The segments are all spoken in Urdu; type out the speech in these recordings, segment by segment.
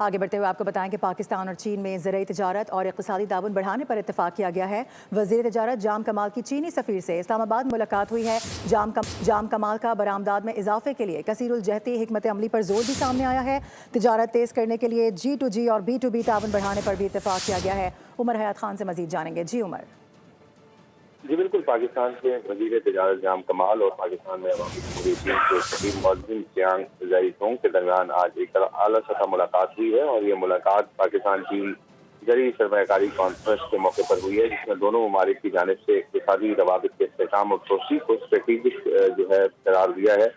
آگے بڑھتے ہوئے آپ کو بتائیں کہ پاکستان اور چین میں زرعی تجارت اور اقتصادی تعاون بڑھانے پر اتفاق کیا گیا ہے۔ وزیر تجارت جام کمال کی چینی سفیر سے اسلام آباد ملاقات ہوئی ہے۔ جام کمال کا برآمدات میں اضافے کے لیے کثیر الجہتی حکمت عملی پر زور بھی سامنے آیا ہے۔ تجارت تیز کرنے کے لیے G2G اور B2B تعاون بڑھانے پر بھی اتفاق کیا گیا ہے۔ عمر حیات خان سے مزید جانیں گے۔ جی عمر۔ جی بالکل، پاکستان کے وزیر تجارت جام کمال اور پاکستان میں عوامی جمہوریہ چین کے صدر معظم چیانگ زائیتونگ کے درمیان آج ایک اعلیٰ سطح ملاقات ہوئی ہے، اور یہ ملاقات پاکستان چین زرعی سرمایہ کاری کانفرنس کے موقع پر ہوئی ہے، جس میں دونوں ممالک کی جانب سے اقتصادی روابط کے استحکام اور توسیع کو اسٹریٹجک جو ہے قرار دیا ہے۔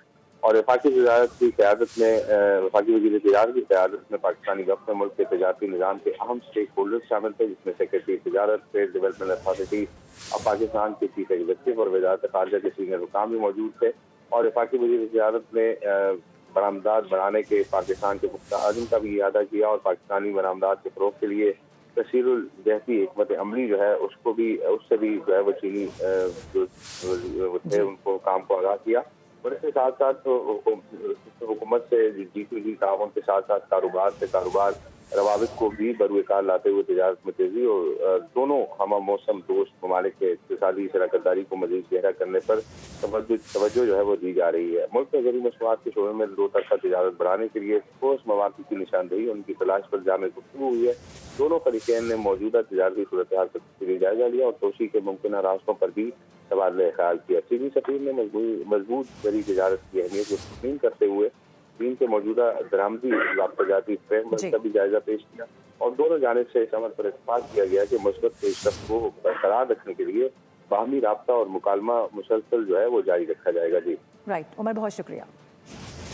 اور وفاقی وزارت کی قیادت میں وفاقی وزیر تجارت کی قیادت میں پاکستانی وفد ملک کے تجارتی نظام کے اہم اسٹیک ہولڈرز شامل تھے، جس میں سیکرٹری تجارت، ٹریڈ ڈیولپمنٹ اتھارٹی اور پاکستان کے چیف ایگزیکٹو اور وزارت خارجہ کے سینئر حکام بھی موجود تھے۔ اور وفاقی وزیر تجارت نے برآمدات بڑھانے کے پاکستان کے پختہ عزم کا بھی اعادہ کیا، اور پاکستانی برآمدات کے فروغ کے لیے کثیر الجہتی حکمت عملی جو ہے اس سے بھی جو ہے وہ چینی جو تھے ان کو کام کو آگاہ کیا۔ اور اس کے ساتھ ساتھ حکومت سے G2G تعاون کے ساتھ ساتھ کاروبار روابط کو بھی بروئے کار لاتے ہوئے تجارت میں تیزی اور دونوں ہم موسم دوست ممالک کے اقتصادی شراکت داری کو مزید گہرا کرنے پر توجہ جو ہے وہ دی جا رہی ہے۔ ملک میں زرعی مصنوعات کے شعبے میں دو طرفہ تجارت بڑھانے کے لیے ٹھوس مواقع کی نشاندہی ان کی تلاش پر جامع گفتگو ہوئی ہے۔ دونوں فریقین نے موجودہ تجارتی صورتحال کا تفصیلی جائزہ لیا اور توسیع کے ممکنہ راستوں پر بھی تبادلہ خیال کیا۔ چینی سفیر نے مضبوط زرعی تجارت کی اہمیت کو تسلیم کرتے ہوئے چین کے موجودہ درآمدی رابطہ جاتی فریم ورک کا بھی جائزہ پیش کیا، اور دونوں جانب سے اس عمل پر اتفاق کیا گیا کہ مثبت پیش رفت کو برقرار رکھنے کے لیے باہمی رابطہ اور مکالمہ مسلسل جو ہے وہ جاری رکھا جائے گا۔ جی رائٹ عمر، بہت شکریہ۔